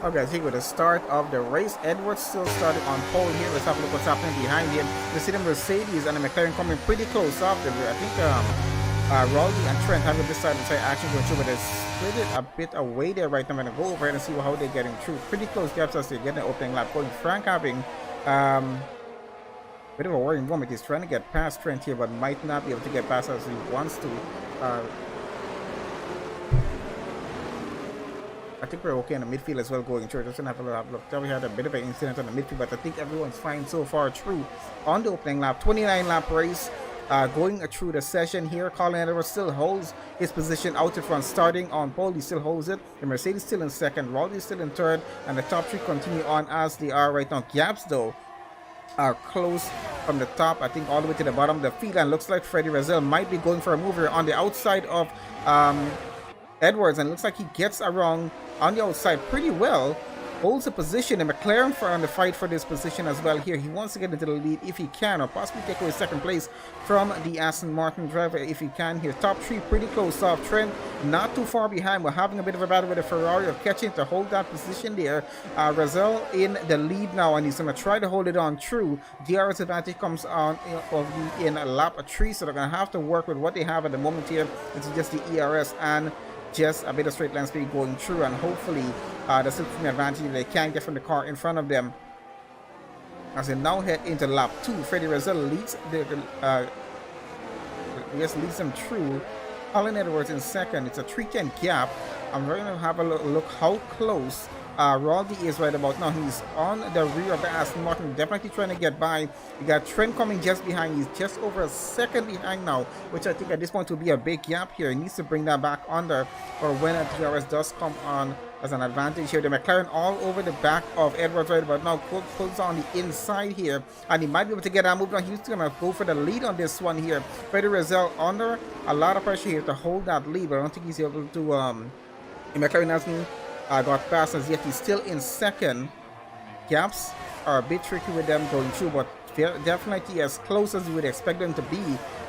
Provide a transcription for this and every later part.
Okay, I think with the start of the race, Edwards still started on pole here. Let's have a look what's happening behind him. We see the Mercedes and the McLaren coming pretty close up. I think Rowley and Trent have a bit side to side action going through, but they're split it a bit away there right now. I'm going to go over and see how they're getting through. Pretty close gaps as they get an opening lap going. Frank having a bit of a worrying moment. He's trying to get past Trent here, but might not be able to get past as he wants to. I think we're okay in the midfield as well going through. Just gonna have a look. We had a bit of an incident on the midfield, but I think everyone's fine so far through on the opening lap. 29 lap race going through the session here. Colin Edwards still holds his position out in front, starting on pole. He still holds it. The Mercedes still in second. Rowley still in third, and the top three continue on as they are right now. Gaps though are close from the top, I think, all the way to the bottom of the field, and looks like Freddie Razel might be going for a mover on the outside of Edwards, and looks like he gets around on the outside pretty well, holds a position, and McLaren for on the fight for this position as well here. He wants to get into the lead if he can, or possibly take away second place from the Aston Martin driver if he can here. Top three pretty close off. Trent not too far behind. We're having a bit of a battle with the Ferrari of catching to hold that position there. Razel in the lead now, and he's going to try to hold it on true. DRS advantage comes on in lap 3, so they're going to have to work with what they have at the moment here. It's just the ERS and just a bit of straight line speed going through, and hopefully the slipstream advantage they can get from the car in front of them as they now head into lap 2. Freddie Razel leads leads them through. Colin Edwards in second. It's a 310 gap. I'm going to have a look how close Rowley is right about now. He's on the rear of the Aston Martin, definitely trying to get by. You got Trent coming just behind. He's just over a second behind now, which I think at this point will be a big gap here. He needs to bring that back under for when a DRS does come on as an advantage here. The McLaren all over the back of Edwards right about now. Pulls on the inside here, and he might be able to get that move on. He's going to go for the lead on this one here. Freddie Razel under a lot of pressure here to hold that lead, but I don't think he's able to. The McLaren hasn't got past as yet. He's still in second. Gaps are a bit tricky with them going through, but definitely as close as you would expect them to be,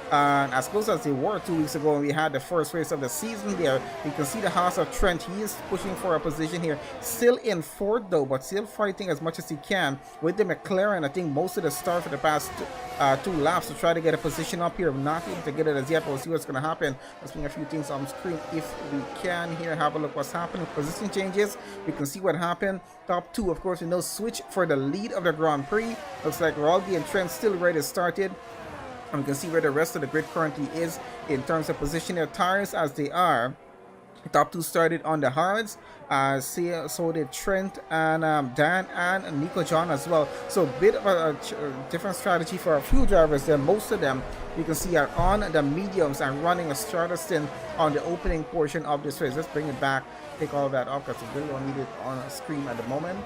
and as close as they were 2 weeks ago when we had the first race of the season there. You can see the house of Trent. He is pushing for a position here, still in fourth though, but still fighting as much as he can with the McLaren. I think most of the start for the past 2 laps to try to get a position up here. Not able to get it as yet, but we'll see what's going to happen. Let's bring a few things on screen if we can here. Have a look what's happening. Position changes, we can see what happened. Top 2, of course, we know switch for the lead of the Grand Prix. Looks like Rowley and Trent still ready to start it. And we can see where the rest of the grid currently is in terms of position. Their tires as they are. Top 2 started on the hards. So did Trent and Dan and Nico John as well. So a bit of a different strategy for a few drivers there. Most of them you can see are on the mediums and running a starter stint on the opening portion of this race. Let's bring it back, take all that off because we really don't need it on a screen at the moment.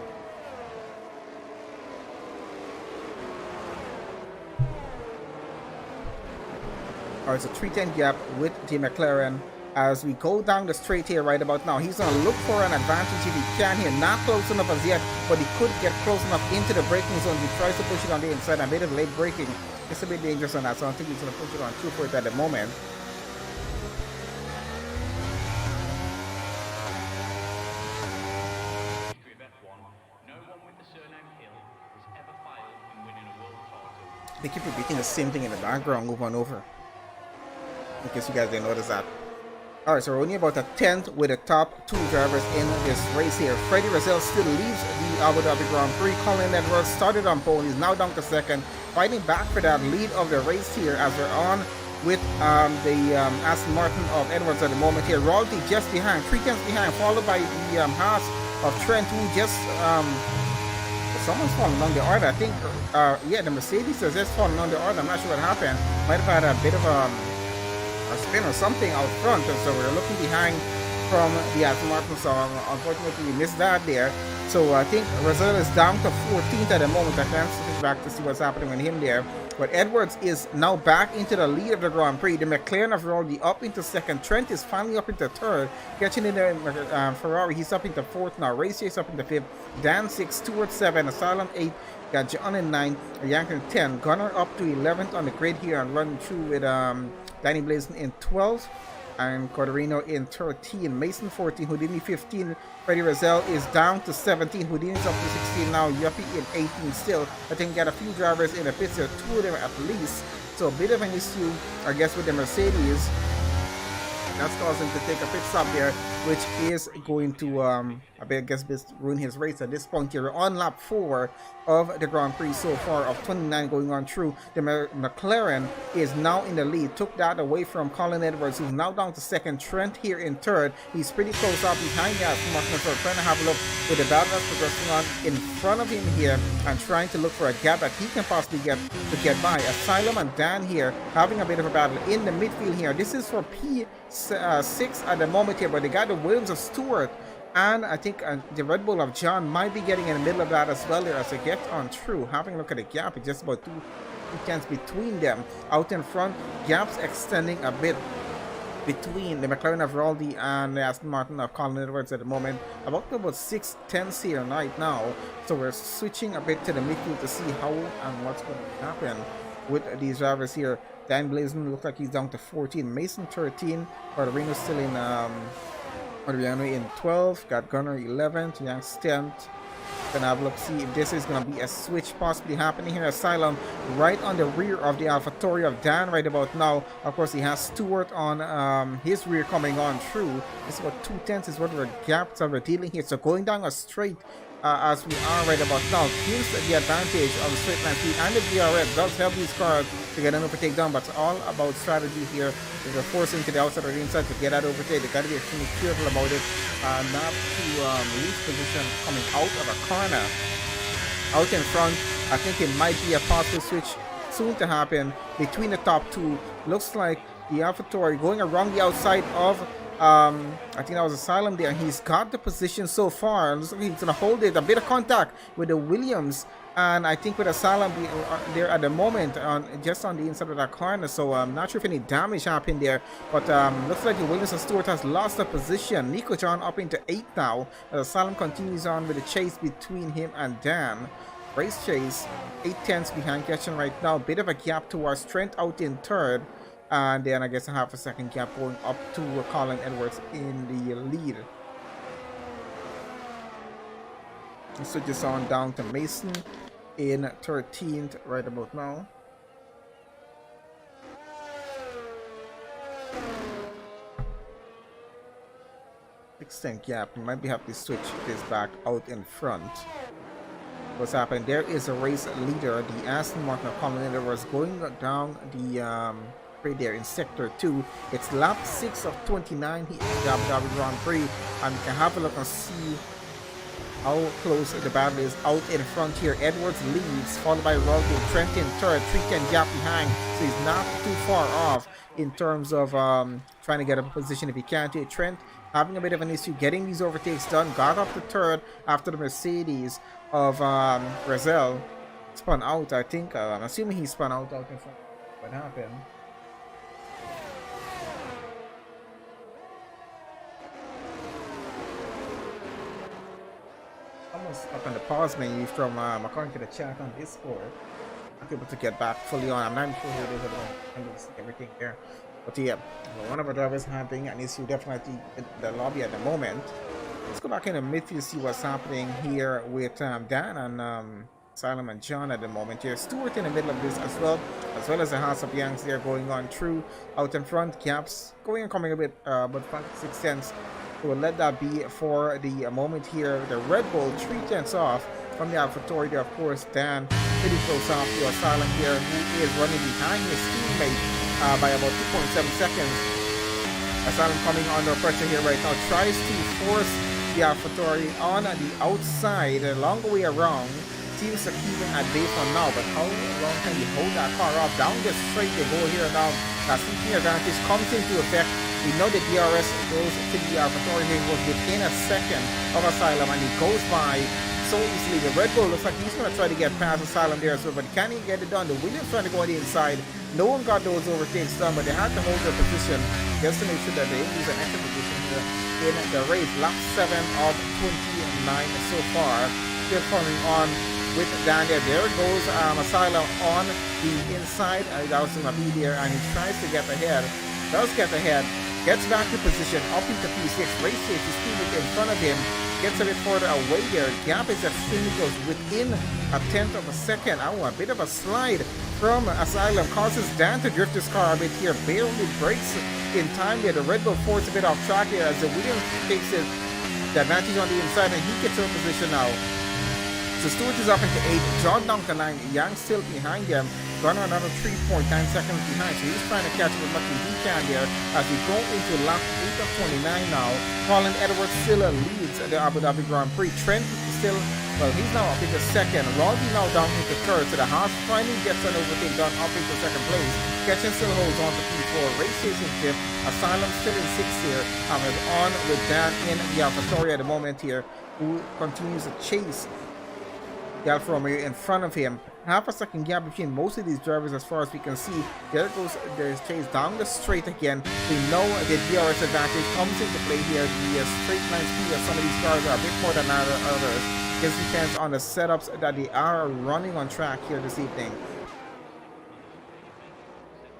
Or it's a 310 gap with the McLaren as we go down the straight here right about now. He's going to look for an advantage if he can here. Not close enough as yet, but he could get close enough into the braking zone. He tries to push it on the inside. A bit of late braking. It's a bit dangerous on that, so I don't think he's going to push it on too for it at the moment. They keep repeating the same thing in the background. Move on over, in case you guys didn't notice that. Alright, so we're only about a 10th with the top 2 drivers in this race here. Freddie Razel still leads the Abu Dhabi Grand Prix. Colin Edwards started on pole. He's now down to second, fighting back for that lead of the race here as we're on with the Aston Martin of Edwards at the moment here. Rowley just behind, 3 tenths behind, followed by the Haas of Trent, who just someone's falling on the order. I think yeah, the Mercedes has just fallen on the order. I'm not sure what happened. Might have had a bit of a spin or something out front, and so we're looking behind from the Aston Martin, so unfortunately we missed that there. So I think Razel is down to 14th at the moment. I can't switch back to see what's happening with him there, but Edwards is now back into the lead of the Grand Prix. The McLaren have already up into second. Trent is finally up into third, catching in the Ferrari. He's up into fourth now. Race is up into fifth. Dan 6, Stewart 7, Asylum 8, got John in 9, Yankin 10, Gunnar up to 11th on the grid here and running through with Danny Blazin in 12th and Corderino in 13, Mason 14, Houdini 15, Freddie Rosell is down to 17. Houdini's up to 16 now. Yuppie in 18 still. I think got a few drivers in the pits there, 2 of them at least. So a bit of an issue, I guess, with the Mercedes. That's causing him to take a pit stop there, which is going to, I guess, ruin his race at this point here. On lap 4 of the Grand Prix so far of 29 going on through. The McLaren is now in the lead. Took that away from Colin Edwards, who's now down to second. Trent here in third. He's pretty close up behind that. So trying to have a look with the battle that's progressing on in front of him here and trying to look for a gap that he can possibly get by. Asylum and Dan here having a bit of a battle in the midfield here. This is for P6 at the moment here, but they got the Williams of Stewart. And I think the Red Bull of John might be getting in the middle of that as well there as they get on through. Having a look at the gap, it's just about 2 tenths between them. Out in front, gaps extending a bit between the McLaren of Raldi and the Aston Martin of Colin Edwards at the moment. About 6 tenths here right now. So we're switching a bit to the midfield to see how and what's going to happen with these drivers here. Dan Blazin looks like he's down to 14. Mason 13. Barbarino still in Adriano in 12, got Gunner 11th, Young's 10th. Gonna have a look, see if this is gonna be a switch possibly happening here. Asylum right on the rear of the AlphaTauri of Dan right about now. Of course, he has Stewart on his rear coming on through. It's about 2 tenths is what the gaps that we're dealing here. So going down a straight as we are right about now gives the advantage of the straight line speed, and the DRS does help these cars to get an overtake down, but it's all about strategy here. They're forcing to the outside or the inside to get that overtake. They got to be extremely careful about it, not to lose position coming out of a corner. Out in front, I think it might be a possible switch soon to happen between the top 2. Looks like the AlphaTauri going around the outside of I think that was Asylum there. He's got the position so far. Looks like he's gonna hold it. A bit of contact with the Williams, and I think with Asylum there at the moment, just on the inside of that corner. So I'm not sure if any damage happened there, but looks like the Williams and Stewart has lost the position. Nico John up into 8 now. As Asylum continues on with the chase between him and Dan. Race chase, 8 tenths behind Ketchen right now. Bit of a gap towards Trent out in third. And then I guess a half a second gap going up to Colin Edwards in the lead. So just on down to Mason in 13th right about now. Extend gap. We might be have to switch this back out in front. What's happening? There is a race leader. The Aston Martin of Colin Edwards going down the right there in sector 2. It's lap 6 of 29 here in the Dhabi Grand Prix, and you can have a look and see how close the battle is. Out in front here, Edwards leads, followed by Roldo. Trent in third, 310 gap behind, so he's not too far off in terms of trying to get a position if he can't. Trent having a bit of an issue getting these overtakes done, got up to third after the Mercedes of Rosell spun out. I think I'm assuming he spun out in front. What happened? Almost up on the pause menu from according to the chat on Discord. I'm able to get back fully on. I'm not sure who it is. I don't see everything there. But yeah, one of our drivers having an issue definitely in the lobby at the moment. Let's go back in the midfield, see what's happening here with Dan and Asylum and John at the moment here. Stewart in the middle of this as well as the House of Yangs there going on through. Out in front, gaps going and coming a bit, but 5-6 cents. So we'll let that be for the moment here. The Red Bull 3 tenths off from the AlphaTauri there, of course. Dan pretty close off to Asylum here, who is running behind his teammate by about 2.7 seconds. Asylum coming under pressure here right now, tries to force the AlphaTauri on the outside, a long way around. Seems to keep him at bay for now, but how long can you hold that car off? Down the straight they go here now. That seating advantage comes into effect. We know the DRS goes to the AlphaTauri here. He was within a second of Asylum, and he goes by so easily. The Red Bull looks like he's going to try to get past Asylum there as well, but can he get it done? The Williams trying to go on the inside. No one got those overtakes done, but they had to hold their position just to make sure that they lose an extra position here in the race. Lap 7 of 29 so far. Still coming on with Dan there. There goes Asylum on the inside. That was going to be there, and he tries to get ahead. Does get ahead. Gets back to position, up into P6, race safety, speed in front of him. gets a bit further away there. Gap is extremely close, within a tenth of a second. Oh, a bit of a slide from Asylum causes Dan to drift his car a bit here. Barely breaks in time there. The Red Bull force a bit off track here as the Williams takes it. The advantage on the inside, and he gets in position now. So Stewart is up into 8, John down to 9, Yang still behind them. Gunner another 3.9 seconds behind, so he's trying to catch up as much as he can there as we go into lap 8 of 29 now. Colin Edwards still leads the Abu Dhabi Grand Prix. Trent is still, well, he's now up into second. Roddy now down into third, so the Haas finally gets an overtake done up into second place. Ketchen still holds on to P4, Race chasing fifth, Asylum still in sixth here, and we're on with Dan in the AlphaTauri at the moment here, who continues to chase the Alfa Romeo in front of him. Half a second gap between most of these drivers as far as we can see. There goes there's chase down the straight again. We know the DRS advantage comes into play here. The straight line speed of some of these cars are a bit more than others. This depends on the setups that they are running on track here this evening.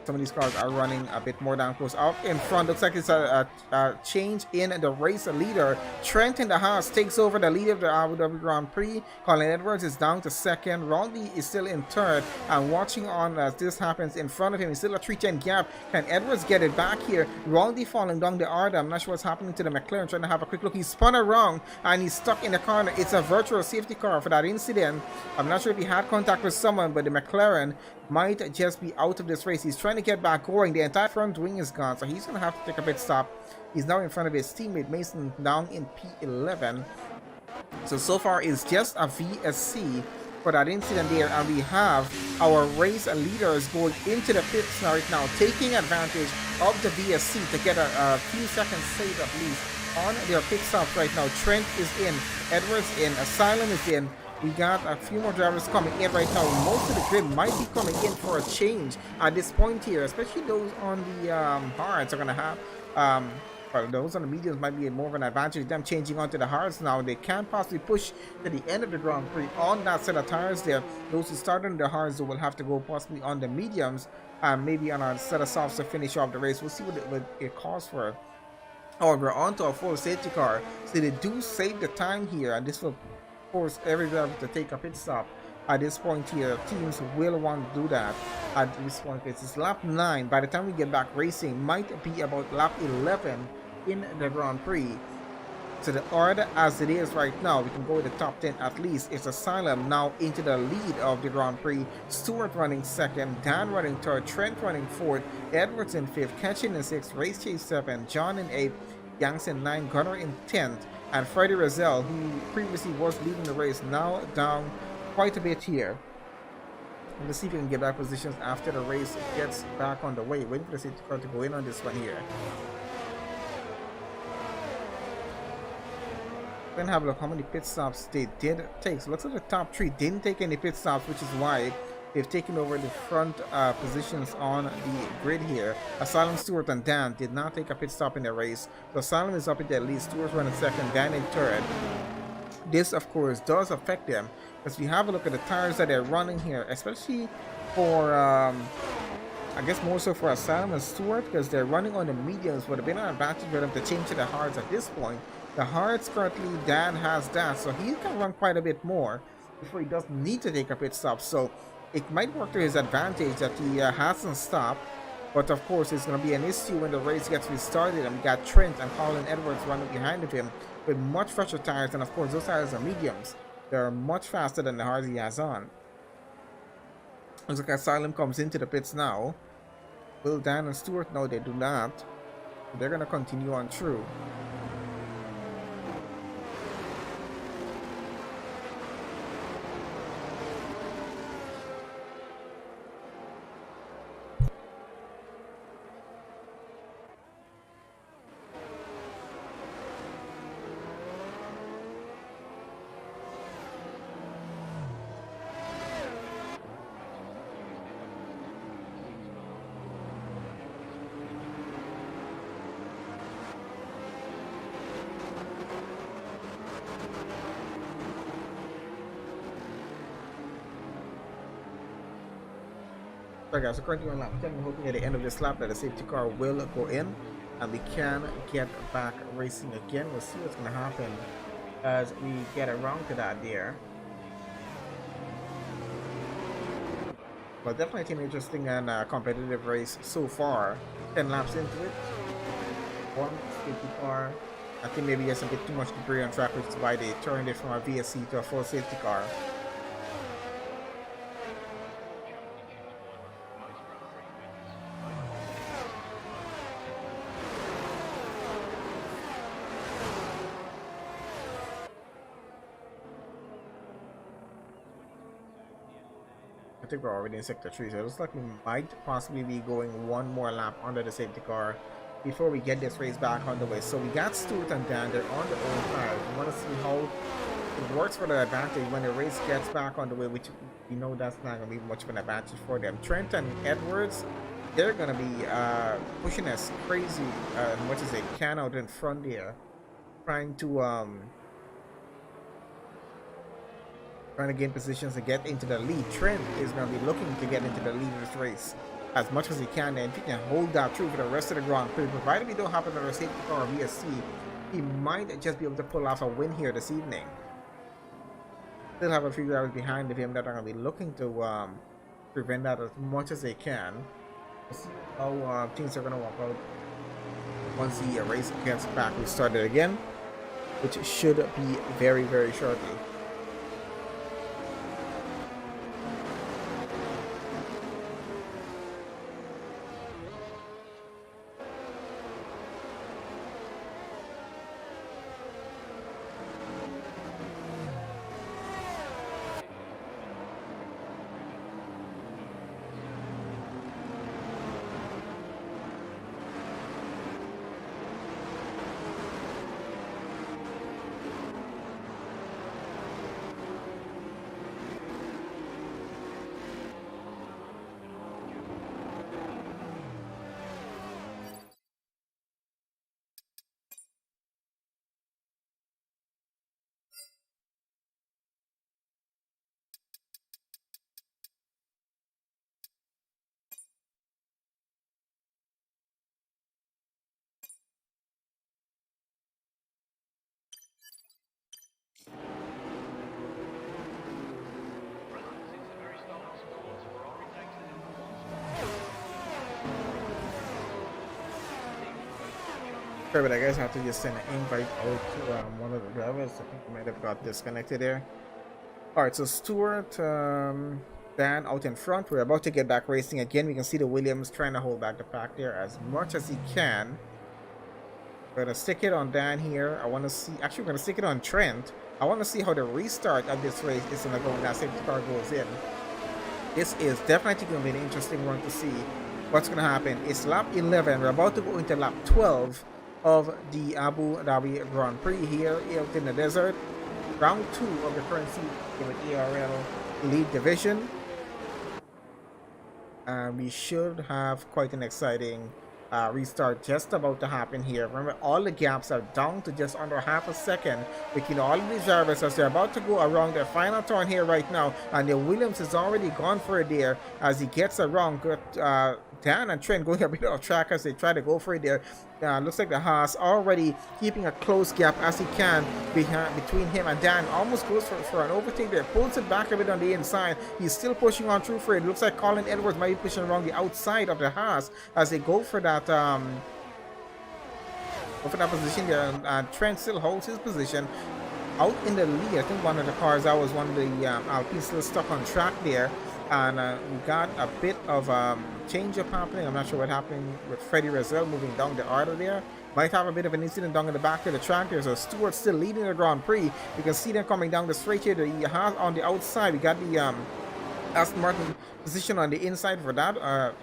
Some of these cars are running a bit more down close. Out in front, looks like it's a change in the race leader. Trent in the Haas takes over the lead of the Abu Dhabi Grand Prix. Colin Edwards is down to second. Rodney is still in third. And watching on as this happens in front of him, it's still a 310 gap. Can Edwards get it back here? Rodney falling down the Arda. I'm not sure what's happening to the McLaren. Trying to have a quick look. He's spun around and he's stuck in the corner. It's a virtual safety car for that incident. I'm not sure if he had contact with someone, but the McLaren might just be out of this race. He's trying to get back going. The entire front wing is gone, so he's going to have to take a pit stop. He's now in front of his teammate Mason down in P11. So far it's just a VSC for that incident there, and we have our race leaders going into the pits right now, taking advantage of the VSC to get a few seconds saved at least on their pit stops right now. Trent is in, Edwards in, Asylum is in. We got a few more drivers coming in right now. Most of the grid might be coming in for a change at this point here, especially those on the hards are going to have, well, those on the mediums might be more of an advantage. Them changing onto the hards now. They can't possibly push to the end of the Grand Prix on that set of tires there. Those who start on the hards will have to go possibly on the mediums and maybe on a set of softs to finish off the race. We'll see what it calls for. Oh, we're onto a full safety car. So they do save the time here, and this will force every driver to take a pit stop. At this point here, teams will want to do that. At this point, it's lap 9. By the time we get back racing, might be about lap 11 in the Grand Prix. So the order as it is right now, we can go with the top 10 at least. It's Asylum now into the lead of the Grand Prix. Stewart running second, Dan running third, Trent running fourth, Edwards in fifth, Ketchen in sixth, Race Chase 7, John in 8th, Yanks in 9, Gunner in 10th, and Freddie Rozelle, who previously was leading the race, now down quite a bit here. And let's see if we can get back positions after the race gets back on the way. Waiting for the safety car to go in on this one here. Then have a look how many pit stops they did take. So looks like the top 3 didn't take any pit stops, which is why they've taken over the front positions on the grid here. Asylum, Stewart, and Dan did not take a pit stop in the race. So Asylum is up in the lead. Stewart running second, Dan in third. This, of course, does affect them. As we have a look at the tires that they're running here, especially for, I guess more so for Asylum and Stewart, because they're running on the mediums, would have been an advantage for them to change to the hards at this point. The hards currently, Dan has that, so he can run quite a bit more before he doesn't need to take a pit stop. So it might work to his advantage that he hasn't stopped, but of course it's going to be an issue when the race gets restarted, and we got Trent and Colin Edwards running behind of him with much fresher tires, and of course those tires are mediums. They're much faster than the hards he has on. Looks like Asylum comes into the pits now. Will Dan and Stewart? No, they do not. They're going to continue on through. Alright guys, so currently on lap 10, we're hoping at the end of this lap that the safety car will go in and we can get back racing again. We'll see what's going to happen as we get around to that there. But definitely an interesting and competitive race so far. 10 laps into it. One safety car. I think maybe there's a bit too much debris on track, which is why they turned it from a VSC to a full safety car. I think we're already in sector 3, so it looks like we might possibly be going one more lap under the safety car before we get this race back on the way. So we got Stewart and Dan, they're on the old tires. We want to see how it works for the advantage when the race gets back on the way, which we know that's not going to be much of an advantage for them. Trent and Edwards, they're going to be pushing as crazy as much as they can out in front there, trying to gain positions to get into the lead. Trent is going to be looking to get into the lead of this race as much as he can, and if he can hold that true for the rest of the Grand Prix, provided we don't have another safety car or VSC, he might just be able to pull off a win here this evening. Still have a few drivers behind of him that are going to be looking to prevent that as much as they can. We'll see how things are going to work out once the race gets back restarted again, which should be very, very shortly. Sorry, but I guess I have to just send an invite out to one of the drivers. I think I might have got disconnected there. Alright, so Stewart, Dan out in front. We're about to get back racing again. We can see the Williams trying to hold back the pack there as much as he can. We're going to stick it on Dan here. I want to see, actually we're going to stick it on Trent. I want to see how the restart of this race is going to go when that safety car goes in. This is definitely going to be an interesting one to see what's going to happen. It's lap 11. We're about to go into lap 12 of the Abu Dhabi Grand Prix here out in the desert. Round 2 of the current season with ARL Elite Division. We should have quite an exciting restart just about to happen here. Remember, all the gaps are down to just under half a second between all of these drivers as they're about to go around their final turn here right now, and the Williams is already gone for it there as he gets around. Dan and Trent going a bit off track as they try to go for it there. Looks like the Haas already keeping a close gap as he can between him and Dan. Almost goes for an overtake there. Pulls it back a bit on the inside. He's still pushing on through for it. Looks like Colin Edwards might be pushing around the outside of the Haas as they go for that position there. And Trent still holds his position out in the lead. I think one of the cars, that was one of the Alpine, still stuck on track there. And we got a bit of change up happening. I'm not sure what happened with Freddie Rezell moving down the order there. Might have a bit of an incident down in the back of the track there. So Stewart still leading the Grand Prix. You can see them coming down the straight here. The Haas on the outside. We got the Aston Martin position on the inside for that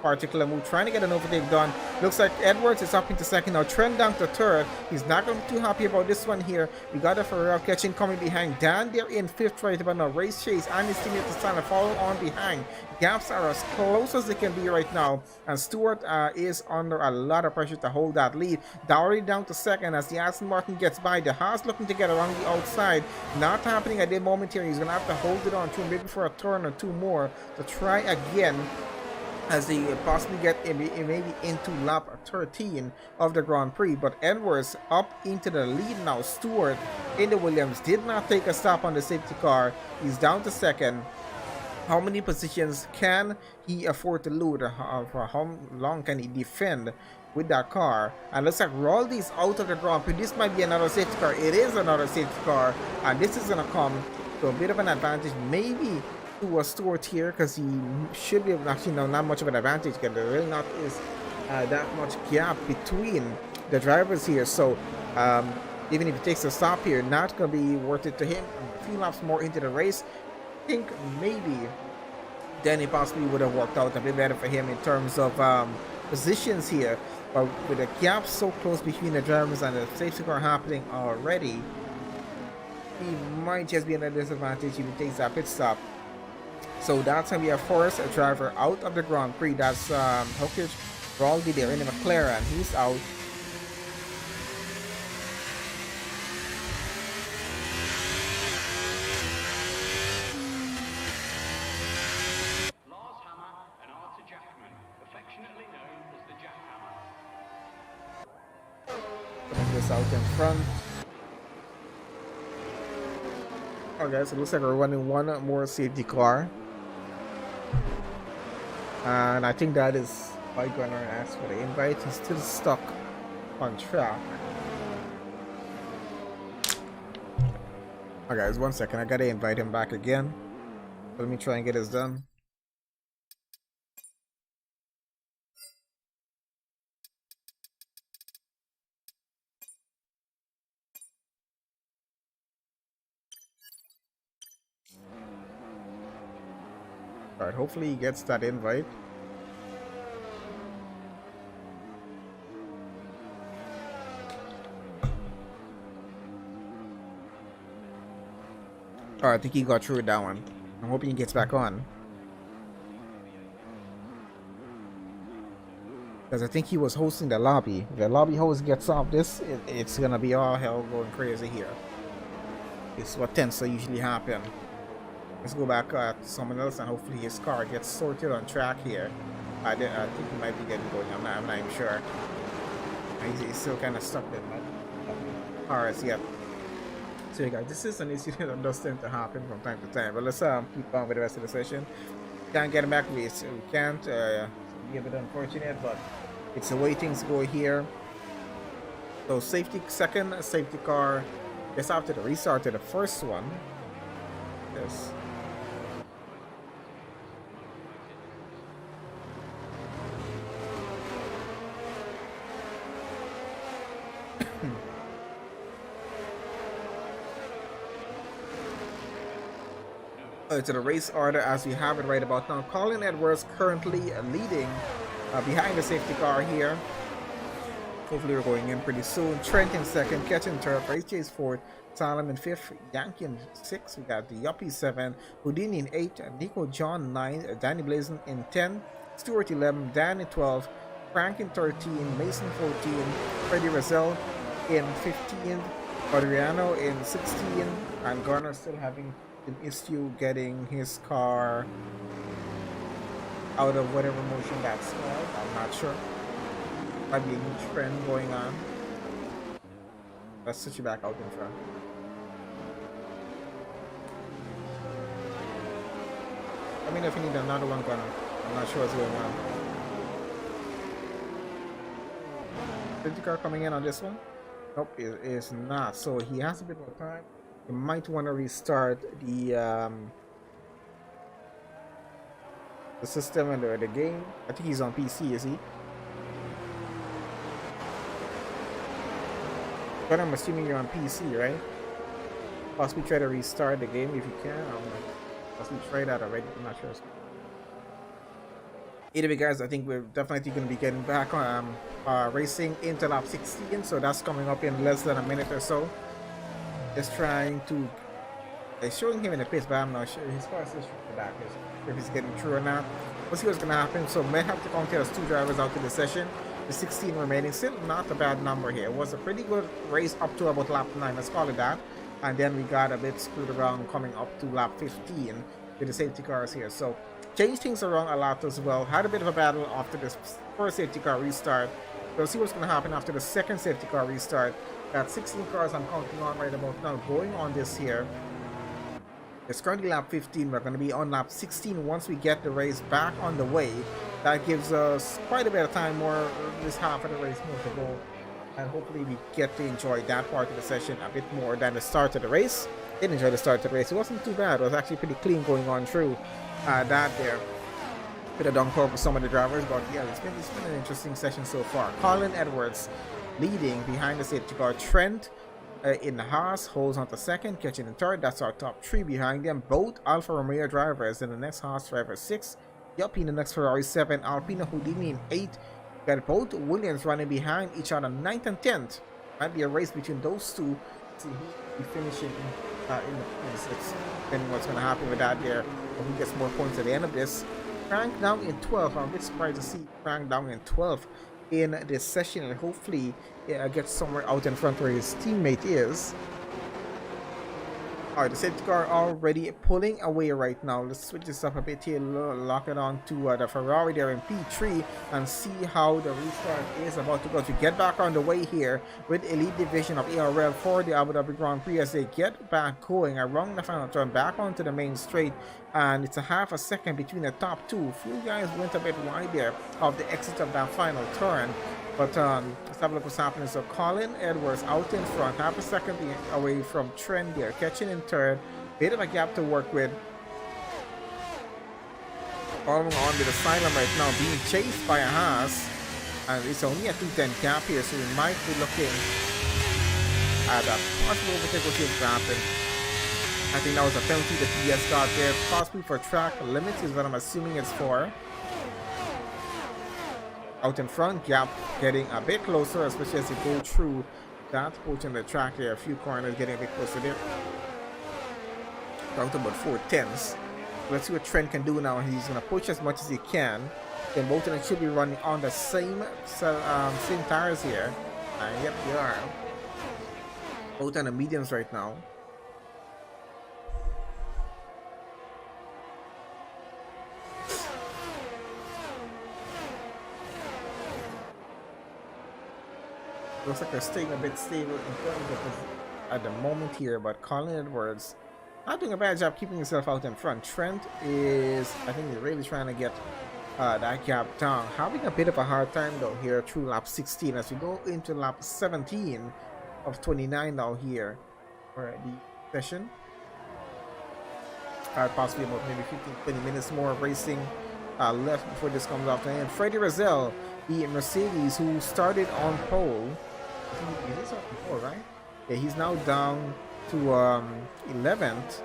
particular move, trying to get an overtake done. Looks like Edwards is up into second now. Trent down to third. He's not going to be too happy about this one here. We got a Ferrari catching coming behind. Dan there in fifth right about now. Race chase and his teammate is trying to follow on behind. Gaps are as close as they can be right now, and Stewart is under a lot of pressure to hold that lead. Dowry down to second as the Aston Martin gets by. The Haas looking to get around the outside. Not happening at the moment here. He's going to have to hold it on to maybe for a turn or two more to try again as they possibly get maybe into lap 13 of the Grand Prix. But Edwards up into the lead now. Stewart in the Williams did not take a stop on the safety car. He's down to second. How many positions can he afford to lose? For how long can he defend with that car? And looks like Raldi's out of the Grand Prix. This might be another safety car. It is another safety car, and this is going to come to a bit of an advantage, maybe to a Stewart here, because he should be actually not much of an advantage because there really not is that much gap between the drivers here. So even if he takes a stop here, not going to be worth it to him. A few laps more into the race, I think maybe then it possibly would have worked out a bit better for him in terms of positions here. But with the gap so close between the drivers and the safety car happening already, he might just be at a disadvantage if he takes that pit stop. So that's going to be a first driver out of the Grand Prix. That's Hawkins Raldi there in the McLaren. He's out. Putting this out in front. Okay, so it looks like we're running one more safety car. And I think that is why Gunnar asked for the invite. He's still stuck on track. Okay, guys, 1 second. I gotta invite him back again. Let me try and get this done. Alright, hopefully he gets that invite. Alright, I think he got through with that one. I'm hoping he gets back on. Because I think he was hosting the lobby. If the lobby host gets off this, it's gonna be all hell going crazy here. It's what tends to usually happen. Let's go back to someone else and hopefully his car gets sorted on track here. I think he might be getting going. I'm not even sure. He's still kind of stuck in my car as yet. So yeah, guys, this is an issue that does tend to happen from time to time. But let's keep on with the rest of the session. Can't get him back. We can't. Be a bit unfortunate, but it's the way things go here. So second safety car. Just after the restart of the first one. Yes. To the race order as we have it right about now. Colin Edwards currently leading behind the safety car here. Hopefully we're going in pretty soon. Trent in second, Ketchin third, Race Chase fourth, Solomon fifth, Yankee in sixth. We got the Yuppie 7, Houdini in 8, Nico John 9, Danny Blazin in 10, Stuart 11, Dan in 12, Frank in 13, Mason 14, Freddie Rizal in 15, Adriano in 16, and Garner still having an issue getting his car out of whatever motion that's called. I'm not sure. Might be a new trend going on. Let's switch you back out in front. I mean, if you need another one, Gunner. I'm not sure what's going on. Is the car coming in on this one? Nope, it is not. So he has a bit more time. You might want to restart the system and the game. I think he's on PC, is he? But I'm assuming you're on PC, right? Possibly try to restart the game if you can. Possibly try that already. I'm not sure. Either way, guys, I think we're definitely going to be getting back on racing into lap 16. So that's coming up in less than a minute or so. Just trying to showing him in the pace, but I'm not sure his car is still the back if he's getting through or not. We'll see what's gonna happen. So may have to count as 2 drivers out in the session. The 16 remaining, still not a bad number here. It was a pretty good race up to about lap 9, let's call it that. And then we got a bit screwed around coming up to lap 15 with the safety cars here. So changed things around a lot as well. Had a bit of a battle after this first safety car restart. We'll see what's going to happen after the second safety car restart. Got 16 cars I'm counting on right about now going on this here. It's currently lap 15. We're going to be on lap 16 once we get the race back on the way. That gives us quite a bit of time more, this half of the race more to go. And hopefully we get to enjoy that part of the session a bit more than the start of the race. Did enjoy the start of the race. It wasn't too bad. It was actually pretty clean going on through that there. Bit of downpour for some of the drivers, but yeah, it's been an interesting session so far. Colin Edwards leading behind the safety car. Trent in the Haas holds on to second, catching in third. That's our top three behind them. Both Alfa Romeo drivers, and the next Haas driver 6. Yup, in the next Ferrari 7. Alpine Houdini in 8. Got both Williams running behind each other 9th and 10th. Might be a race between those two. See who will be finishing in the points. Depending what's going to happen with that there. Or who gets more points at the end of this. Frank down in 12th. I'm a bit surprised to see Frank down in 12th in this session, and hopefully gets somewhere out in front where his teammate is. Alright, the safety car already pulling away right now. Let's switch this up a bit here, lock it on to the Ferrari there in P3 and see how the restart is about to go. To get back on the way here with Elite Division of ARL for the Abu Dhabi Grand Prix as they get back going around the final turn back onto the main straight, and it's a half a second between the top two. A few guys went a bit wide there of the exit of that final turn. But let's have a look what's happening. So Colin Edwards out in front, half a second away from Trent there, catching in third. Bit of a gap to work with. Following on with Asylum right now, being chased by a Haas. And it's only a 210 gap here, so we might be looking at a possible overtake will happen. I think that was a penalty that TS got there, possibly for track limits is what I'm assuming it's for. Out in front, gap getting a bit closer, especially as you go through that portion of the track there. A few corners getting a bit closer there. Down to about 4/10. Let's see what Trent can do now. He's going to push as much as he can. Then both of them should be running on the same tires here. And yep, they are. Both on the mediums right now. Looks like they're staying a bit stable in terms of at the moment here, but Colin Edwards not doing a bad job keeping himself out in front. Trent is, I think, he's really trying to get that gap down. Having a bit of a hard time though here through lap 16 as we go into lap 17 of 29 now here for the session. Possibly about maybe 15-20 minutes more of racing left before this comes off. And Freddie Rozelle, the Mercedes who started on pole. He is on pole, right? Yeah, he's now down to 11th.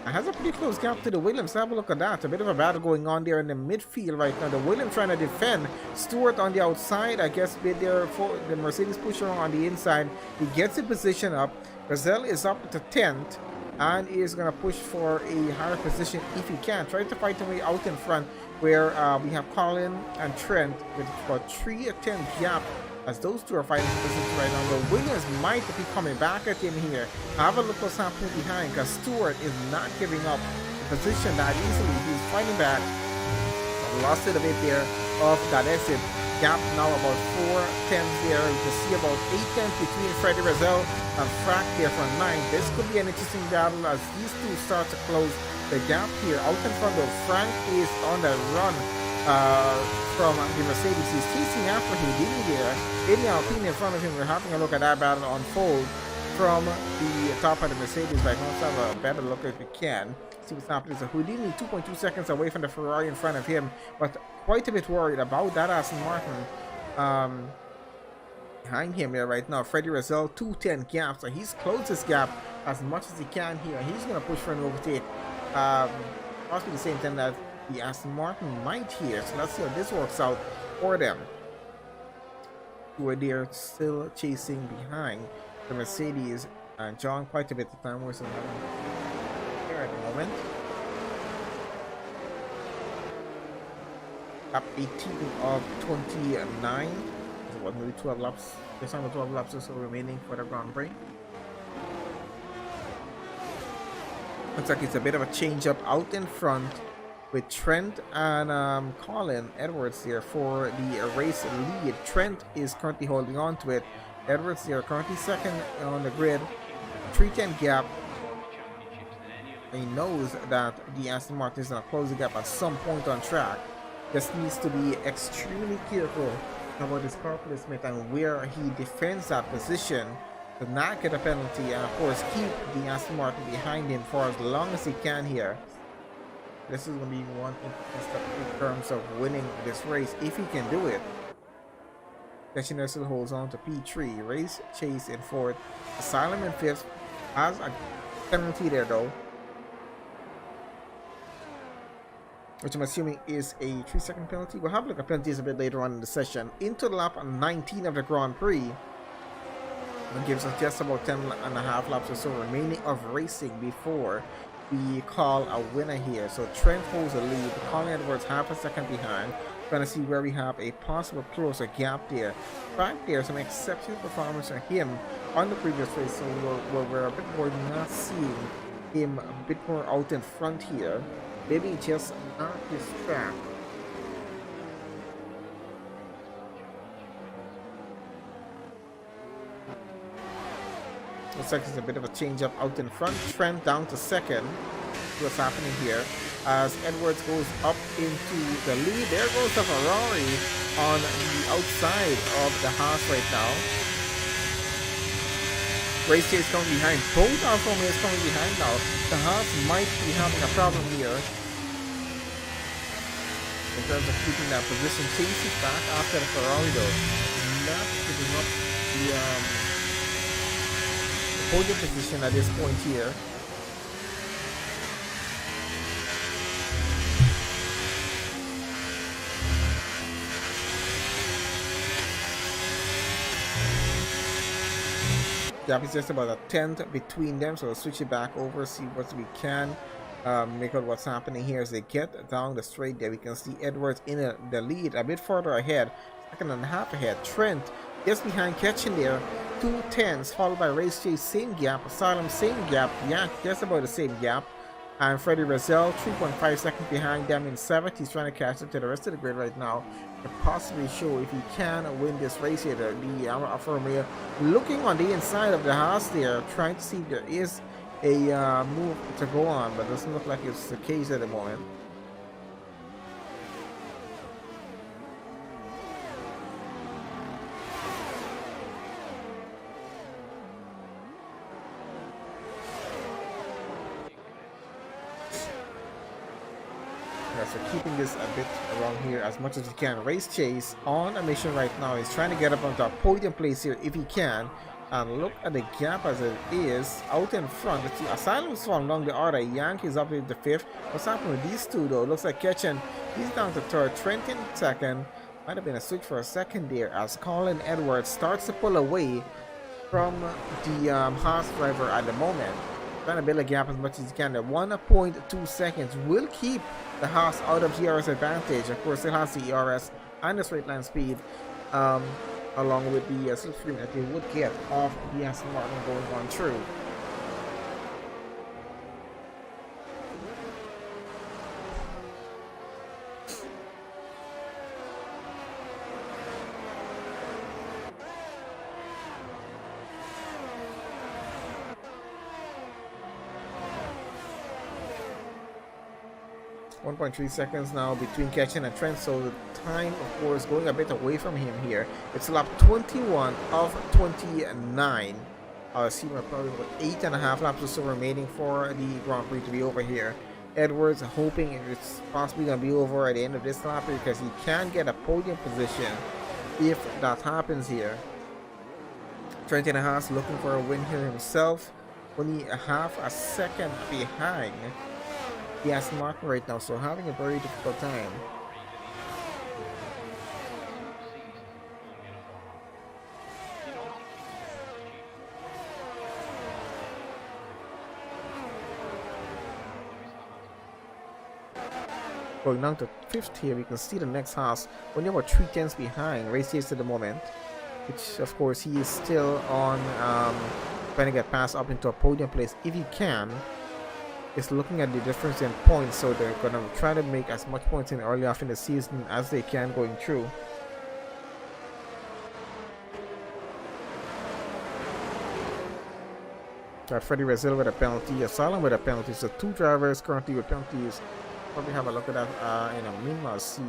And has a pretty close gap to the Williams. Have a look at that. A bit of a battle going on there in the midfield right now. The Williams trying to defend. Stewart on the outside. I guess bit there for the Mercedes pusher on the inside. He gets the position up. Rozelle is up to 10th. And is going to push for a higher position if he can. Try to fight away out in front where we have Colin and Trent with about 3-10 gap as those two are fighting position right now. The Williams might be coming back at him here. Have a look what's happening behind because Stewart is not giving up the position that easily. He's fighting back. Lost it a bit there of that exit. Gap now about 4/10 there. You can see about 8/10 between Freddie Rozelle and Frank there for 9. This could be an interesting battle as these two start to close the gap here. Out in front of Frank is on the run from the Mercedes. He's chasing after Houdini there. In the Alpine in front of him. We're having a look at that battle unfold from the top of the Mercedes right now. Let's have a better look if we can. See what's happening. So Houdini 2.2 seconds away from the Ferrari in front of him, but quite a bit worried about that Aston Martin behind him there right now. Freddie Rozelle 2:10 gap, so he's closed his gap as much as he can here. He's going to push for an overtake, possibly the same time that the Aston Martin might here. So let's see how this works out for them. Where they're still chasing behind the Mercedes and John quite a bit of time wasting here at the moment. Up 18 of 29. So what, maybe 12 laps? Just under 12 laps or so remaining for the Grand Prix. Looks like it's a bit of a change up out in front with Trent and Colin Edwards here for the race lead. Trent is currently holding on to it. Edwards here currently second on the grid. 310 gap. He knows that the Aston Martin is going to close the gap at some point on track. Just needs to be extremely careful about his car placement and where he defends that position to not get a penalty, and of course keep the Aston Martin behind him for as long as he can here. This is going to be one step in terms of winning this race if he can do it. Kitchener still holds on to P3. Race Chase in fourth. Asylum in fifth. Has a penalty there though, which I'm assuming is a 3-second penalty. We'll have a look at penalties a bit later on in the session. Into the lap 19 of the Grand Prix. It gives us just about 10.5 laps or so remaining of racing before we call a winner here. So Trent holds the lead. Colin Edwards half a second behind. Going to see where we have a possible closer gap there. Back there, some exceptional performance from him on the previous race. So we're a bit more not seeing him a bit more out in front here. Maybe just not his track. Looks like it's a bit of a change up out in front. Trent down to second. What's happening here as Edwards goes up into the lead. There goes the Ferrari on the outside of the Haas right now. Race Chase coming behind. Both Alfa Romeos coming behind now. The Haas might be having a problem here in terms of keeping that position. Chase is back after the Ferrari though. Not giving up the podium position at this point here. Gap is just about a tenth between them, so we'll switch it back over, see what we can make out what's happening here as they get down the straight there. We can see Edwards in the lead, a bit further ahead, second and a half ahead. Trent just behind, catching there, 2 tenths, followed by Race Chase, same gap. Asylum, same gap. Yeah, just about the same gap. And Freddie Rozelle, 3.5 seconds behind them in 7th. He's trying to catch up to the rest of the grid right now to possibly show if he can win this race here. The Alfa Romeo looking on the inside of the Haas there, trying to see if there is a move to go on, but it doesn't look like it's the case at the moment. So keeping this a bit around here as much as we can. Race Chase on a mission right now. He's trying to get up on top podium place here if he can. And look at the gap as it is out in front. Let's see, Asylum's falling along the order. Yankees up in the 5th. What's happening with these two though? Looks like Ketchen, he's down to 3rd. Trent in 2nd. Might have been a switch for a second there as Colin Edwards starts to pull away from the Haas driver at the moment. Trying to build a gap as much as you can. The 1.2 seconds will keep the Haas out of ERS advantage. Of course, it has the ERS and the straight line speed, along with the slipstream that they would get off the Aston Martin going on through. .3 seconds now between Ketchen and Trent, so the time, of course, going a bit away from him here. It's lap 21 of 29. See, we're probably about 8.5 laps or so remaining for the Grand Prix to be over here. Edwards hoping it's possibly going to be over at the end of this lap because he can get a podium position if that happens here. Trent and a half looking for a win here himself, only a half a second behind the Aston Martin right now, so having a very difficult time. Going down to 5th here, we can see the next Haas only about 3 tenths behind Race Chase at the moment, which of course he is still on trying to get past up into a podium place if he can. is looking at the difference in points, so they're gonna try to make as much points in early off in the season as they can going through. Freddie Brazil with a penalty, Asylum with a penalty. So two drivers currently with penalties. Probably have a look at that in a meanwhile, see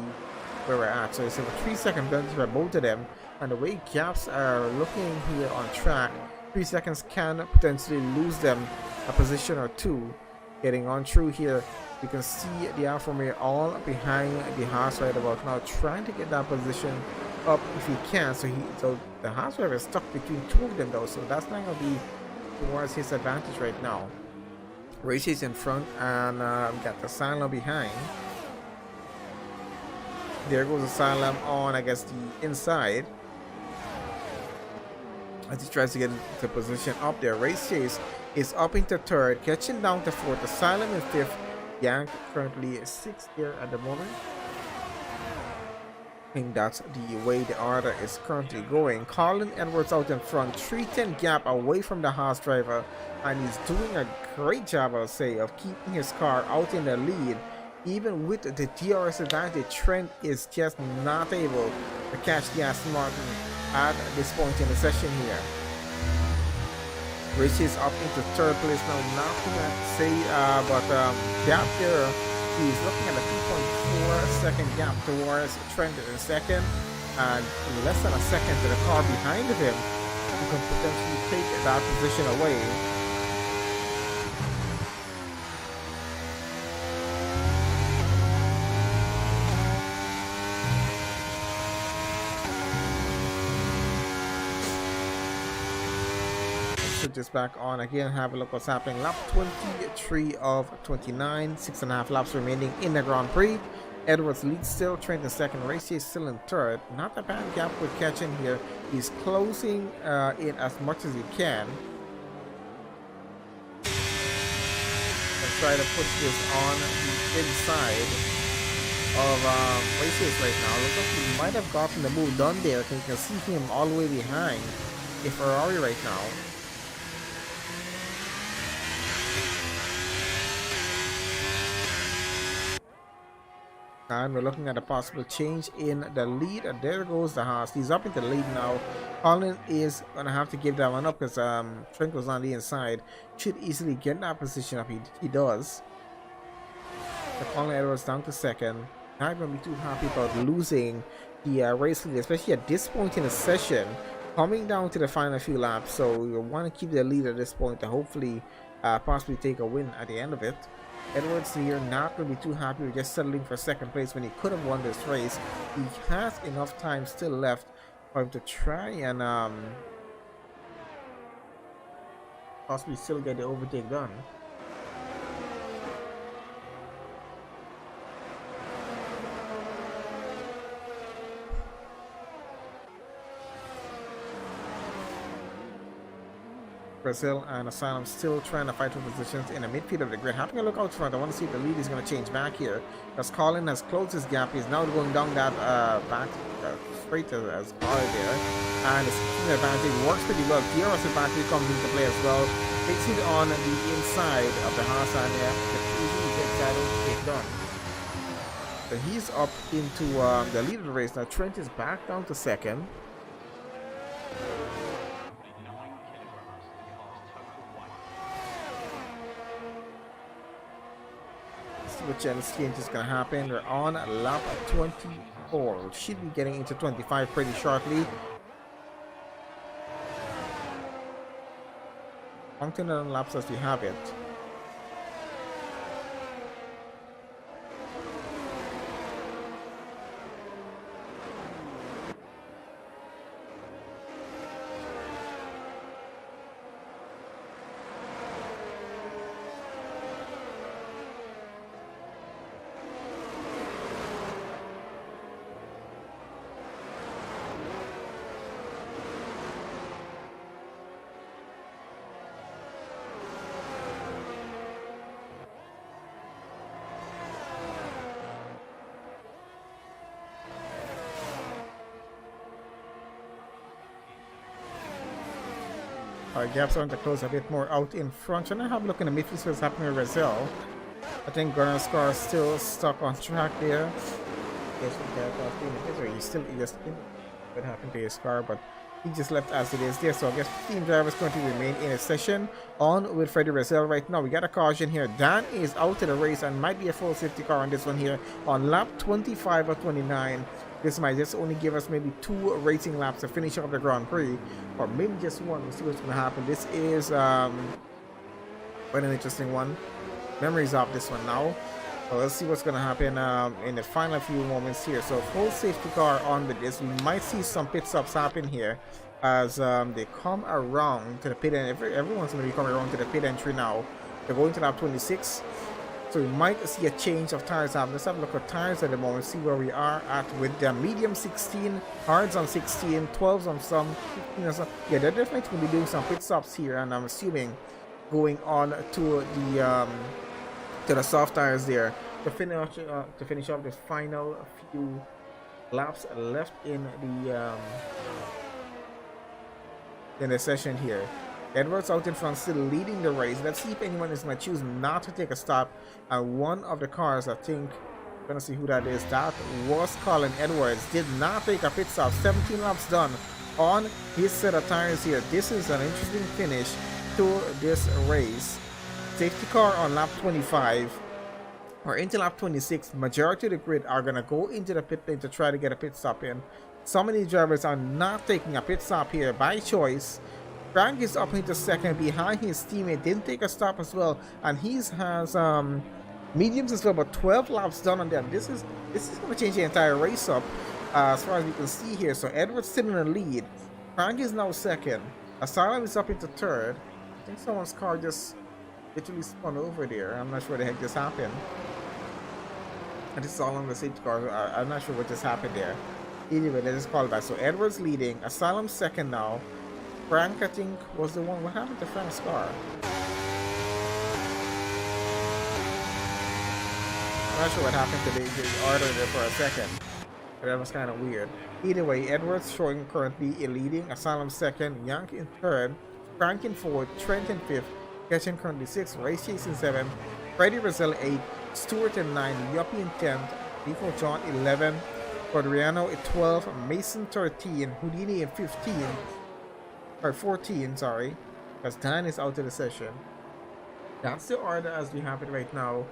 where we're at. So it's a 3-second penalty for both of them. And the way gaps are looking here on track, 3 seconds can potentially lose them a position or two. Getting on through here, you can see the Alfa Romeo all behind the Haas right about now, trying to get that position up if he can. So the Haas driver is stuck between two of them though, so that's not going to be towards his advantage right now. Race is in front and got the Asylum behind. There goes Asylum on, I guess, the inside as he tries to get into position up there. Race Chase is up into third, catching down to fourth. Asylum in fifth. Yank currently sixth here at the moment. I think that's the way the order is currently going. Colin Edwards out in front, 310 gap away from the Haas driver, and he's doing a great job, I'll say, of keeping his car out in the lead. Even with the DRS advantage, Trent is just not able to catch the Aston Martin at this point in the session here. Rich is up into third place now, nothing to say, but gap there. He's looking at a 2.4 second gap towards Trent in second, and less than a second to the car behind him, who can potentially take that position away. Just back on again, have a look what's happening. Lap 23 of 29, 6.5 laps remaining in the Grand Prix. Edwards leads still, Trent in second, Race is still in third. Not a bad gap with catching here. He's closing in as much as he can. Let's try to push this on the inside of Races right now. Looks like he might have gotten the move done there. You can see him all the way behind a Ferrari right now. And we're looking at a possible change in the lead. And there goes the Haas. He's up in the lead now. Colin is going to have to give that one up because Trent was on the inside. Should easily get that position up. He does. So Colin Edwards down to second. Not going to be too happy about losing the race lead, especially at this point in the session. Coming down to the final few laps. So you want to keep the lead at this point to hopefully possibly take a win at the end of it. Edwards here not going to be too happy with just settling for second place when he could have won this race. He has enough time still left for him to try and possibly still get the overtake done. Brazil and Asylum still trying to fight for positions in the midfield of the grid. Having a look out front, I want to see if the lead is going to change back here. Because Colin has closed his gap. He's now going down that back straight as far there. And the speed advantage works pretty well. DRS advantage comes into play as well. Takes it on the inside of the Haas, and easily gets that overtake done. So he's up into the lead of the race. Now Trent is back down to second. Which change is going to happen. We're on lap 24. We should be getting into 25 pretty shortly. Counting on laps as we have it. gaps are to close a bit more out in front. Trying to have a look in the midfield, what's happening with Brazil. I think Gunner's car is still stuck on track there. Yes, we got off in he's still just in what happened to his car, but he just left as it is there. So I guess team driver is going to remain in a session on with Freddie Brazil right now. We got a caution here. Dan is out of the race and might be a full safety car on this one here on lap 25 or 29. This might just only give us maybe 2 racing laps to finish off the Grand Prix, or maybe just 1. We'll see what's going to happen. This is quite an interesting one. Memories of this one now. So let's see what's going to happen in the final few moments here. So full safety car on with this. We might see some pit stops happen here as they come around to the pit end. Everyone's going to be coming around to the pit entry now. They're going to lap 26. So we might see a change of tires happen. Let's have a look at tires at the moment, see where we are at with the medium 16, hards on 16, 12s on some, 15 on some. Yeah, they're definitely going to be doing some pit stops here, and I'm assuming going on to the soft tires there to finish off the final few laps left in the session here. Edwards out in front, still leading the race. Let's see if anyone is going to choose not to take a stop. And one of the cars, I think, I'm going to see who that is. That was Colin Edwards. Did not take a pit stop. 17 laps done on his set of tires here. This is an interesting finish to this race. Safety car on lap 25 or into lap 26. Majority of the grid are going to go into the pit lane to try to get a pit stop in. Some of these drivers are not taking a pit stop here by choice. Frank is up into second behind his teammate, didn't take a stop as well, and he has mediums as well, but 12 laps done on them. This is going to change the entire race up as far as we can see here. So Edwards still in the lead. Frank is now second. Asylum is up into third. I think someone's car just literally spun over there. I'm not sure what the heck just happened. And this is all on the safety car. I'm not sure what just happened there. Either way, let's just call it back. So Edwards leading. Asylum second now. Frank, I think, was the one. What happened to Frank's car? I'm not sure what happened to the order there for a second. But that was kind of weird. Either way, Edwards showing currently leading. Asylum second. Yank in third. Frank in fourth. Trent in fifth. Ketchen currently sixth. Race Chase in seventh. Freddie Brazil 8. Stewart in 9. Yuppie in 10th. Rico John 11. Cordriano at 12. Mason 13. Houdini in 15. Or 14, sorry, because Dan is out of the session. That's the order as we have it right now.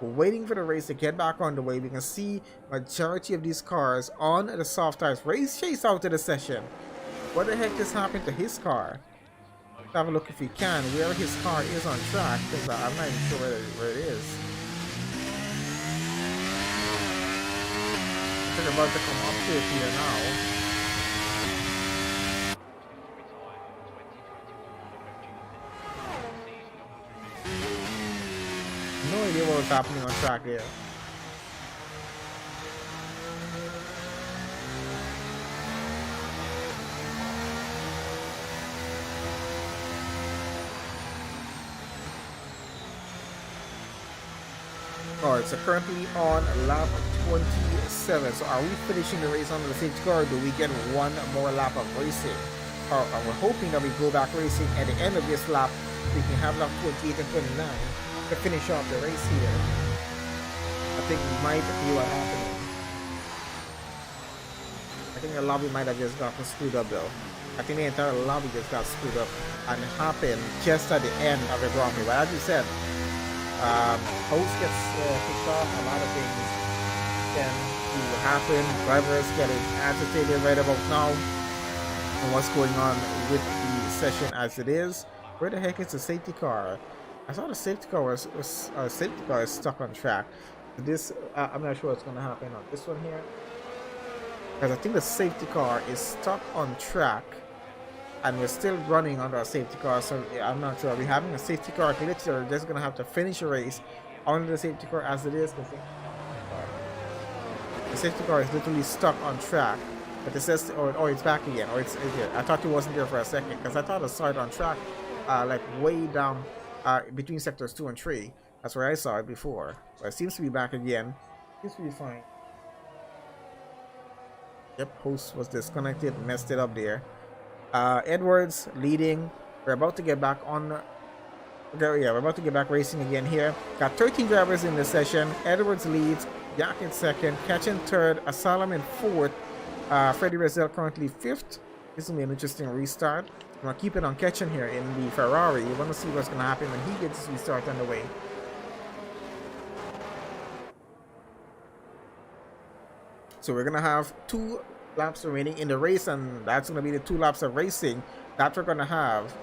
We're waiting for the race to get back on the way. We can see majority of these cars on the soft tires. Race Chase out of the session. What the heck just happened to his car? Let's have a look if we can where his car is on track, because I'm not even sure where it is. They're about to come up to it here now. No idea what was happening on track there. Alright, so currently on lap 27. So are we finishing the race on the safety car, or do we get one more lap of racing? Or we're hoping that we go back racing at the end of this lap. We can have lap 28 and 29. To finish off the race here. I think we might be what happened. I think the lobby might have just gotten screwed up though. I think the entire lobby just got screwed up, and it happened just at the end of the Grand Prix. But as you said, host gets kicked off, a lot of things can happen. Drivers getting agitated right about now and what's going on with the session as it is. Where the heck is the safety car? I saw the safety car was stuck on track. This I'm not sure what's going to happen on this one here, because I think the safety car is stuck on track and we're still running under a safety car. So I'm not sure. Are we having a safety car glitch, or just going to have to finish a race under the safety car as it is? Because the safety car is literally stuck on track. But it says, oh, it's back again. Or it's here. I thought it wasn't there for a second, because I thought I saw it on track, like way down. Between sectors 2 and 3. That's where I saw it before. But it seems to be back again. Seems to be fine. Yep, host was disconnected, messed it up there. Edwards leading. We're about to get back on. Okay, yeah, we're about to get back racing again here. Got 13 drivers in the session. Edwards leads, Yak in second, Catch in third, Asylum in fourth, Freddie Rezell currently fifth. This will be an interesting restart. I'm gonna keep it on Ketchen here in the Ferrari. You want to see what's gonna happen when he gets his restart underway. So we're gonna have 2 laps remaining in the race, and that's gonna be the 2 laps of racing that we're gonna have.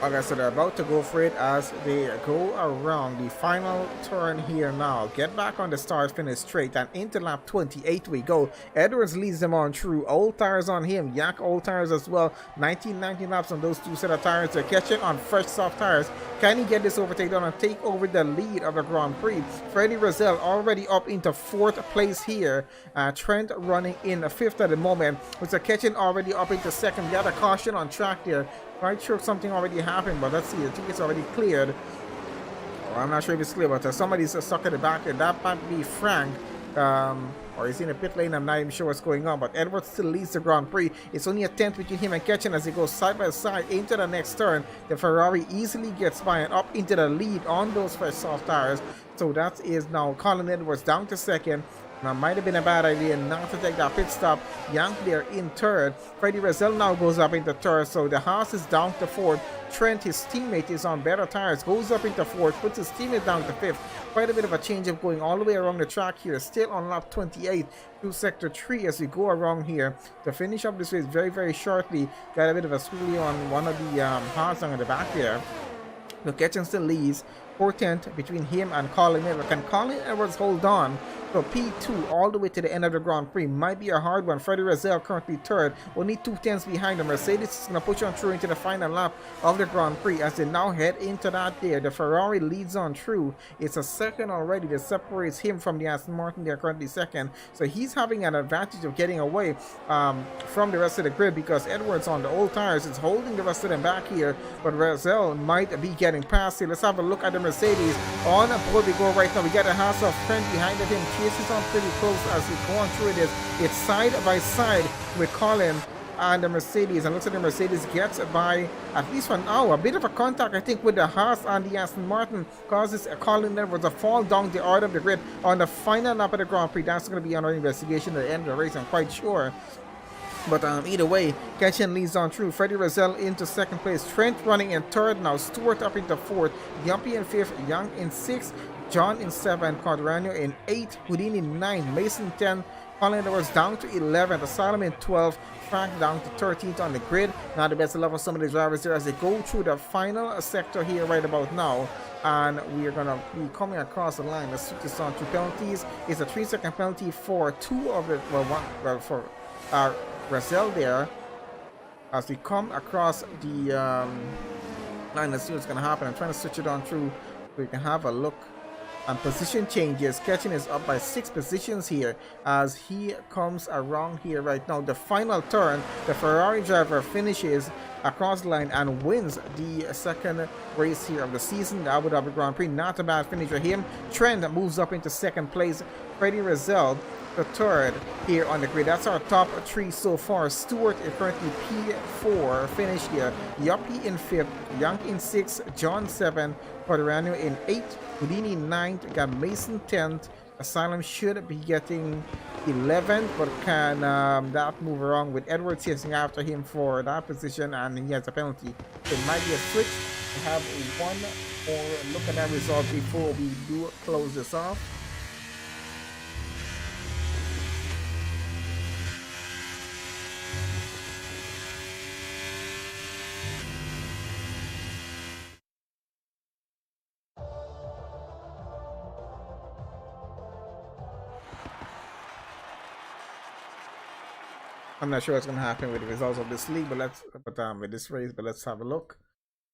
Okay, so they're about to go for it as they go around the final turn here now. Get back on the start finish straight, and into lap 28 we go. Edwards leads them on through. Old tires on him. Yak old tires as well. 19 laps on those 2 set of tires. They're catching on fresh soft tires. Can he get this overtake done and take over the lead of the Grand Prix? Freddie Rezell already up into 4th place here. Trent running in 5th at the moment. With the catching already up into 2nd. Got a caution on track there. Quite sure something already happened, but let's see. I think it's already cleared. Well, I'm not sure if it's clear, but somebody's stuck at the back there. That might be Frank. Or he's in the pit lane. I'm not even sure what's going on, but Edwards still leads the Grand Prix. It's only a 10th between him and Ketchen as they go side by side into the next turn. The Ferrari easily gets by and up into the lead on those fresh soft tires. So that is now Colin Edwards down to 2nd. Now, might have been a bad idea not to take that pit stop. Yank there in 3rd. Freddie Rezell now goes up into 3rd. So the Haas is down to 4th. Trent, his teammate, is on better tires. Goes up into 4th. Puts his teammate down to 5th. Quite a bit of a change of going all the way around the track here. Still on lap 28 through sector 3 as we go around here. To finish up this race very, very shortly. Got a bit of a squealy on one of the Haas on the back there. The Ketchen still leads. 4th between him and Colin Edwards. Can Colin Edwards hold on? So P2 all the way to the end of the Grand Prix might be a hard one. Freddie Rezell currently 3rd, only 2 tenths behind him. Mercedes is going to push on through into the final lap of the Grand Prix as they now head into that there. The Ferrari leads on through. It's a 2nd already that separates him from the Aston Martin. They're currently 2nd. So he's having an advantage of getting away from the rest of the grid because Edwards on the old tires is holding the rest of them back here. But Rezell might be getting past here. Let's have a look at the Mercedes. On board we go right now. We got a Haas of Trent behind him. Chases on pretty close as we go on through this. It's side by side with Colin and the Mercedes, and looks like the Mercedes gets by at least for now. A bit of a contact, I think, with the Haas and the Aston Martin causes Colin Edwards to fall down the order of the grid on the final lap of the Grand Prix. That's going to be under investigation at the end of the race, I'm quite sure. But either way, Ketchen leads on through. Freddie Rezell into 2nd place. Trent running in 3rd now. Stewart up into 4th. Yumpy in 5th. Young in 6th. John in 7th. Quadrano in 8th. Houdini in 9th. Mason 10th. Colin Edwards down to 11th. Asylum in 12th. Frank down to 13th on the grid. Now the best of luck for some of the drivers there as they go through the final sector here right about now. And we are going to be coming across the line. Let's switch this on to penalties. It's a 3-second penalty for 2 of the, for Rezell there as we come across the line. Let's see what's going to happen. I'm trying to switch it on through so we can have a look. And position changes. Ketchen is up by 6 positions here as he comes around here right now. The final turn, the Ferrari driver finishes across the line and wins the 2nd race here of the season, the Abu Dhabi Grand Prix. Not a bad finish for him. Trent moves up into 2nd place. Freddie Rezell the 3rd here on the grid. That's our top 3 so far. Stewart is currently P4 finish here. Yuppie in 5th, Young in 6th, John 7th, Quadrano in 8th, Houdini 9th, got Mason 10th. Asylum should be getting 11th, but can that move around with Edwards chasing after him for that position, and he has a penalty. So it might be a switch. We have one more look at that result before we do close this off. I'm not sure what's going to happen with the results of this league, with this race, but let's have a look.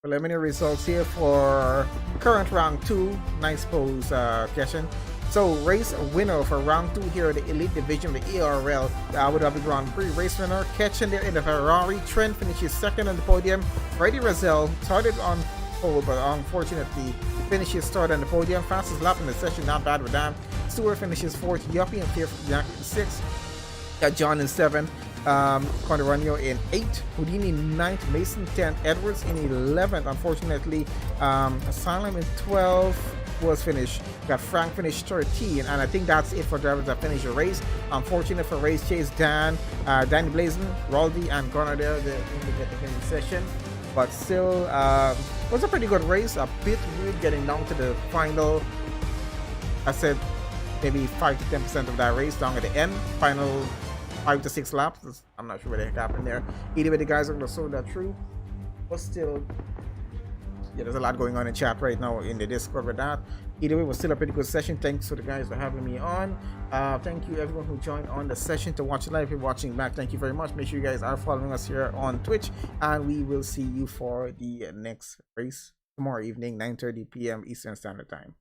Preliminary results here for current round 2. Nice pose, Ketchen. So, race winner for round 2 here at the Elite Division, the ARL, the Abu Dhabi Grand Prix. Race winner, Ketchen there in the Ferrari. Trent finishes 2nd on the podium. Freddie Rezell started on pole, but unfortunately, he finishes 3rd on the podium. Fastest lap in the session, not bad with that. Stewart finishes 4th. Yuppie in 5th. Jack in 6th. Got John in 7th. Condoranio in 8th, Houdini 9th, Mason 10th, Edwards in 11th. Unfortunately, Asylum in 12th was finished. Got Frank finished 13, and I think that's it for drivers that finished the race. Unfortunate for Race Chase, Danny Blazin, Raldi, and Gunnar there. They didn't get the finish session, but still was a pretty good race. A bit weird getting down to the final. I said maybe 5 to 10% of that race down at the end. Final 5 to 6 laps. I'm not sure what the heck happened there. Either way, the guys are going to sort that through. But still, yeah, there's a lot going on in chat right now in the Discord with that. Either way, it was still a pretty good session. Thanks to the guys for having me on. Thank you everyone who joined on the session to watch live. If you're watching back, thank you very much. Make sure you guys are following us here on Twitch, and we will see you for the next race tomorrow evening, 9:30 p.m. Eastern Standard Time.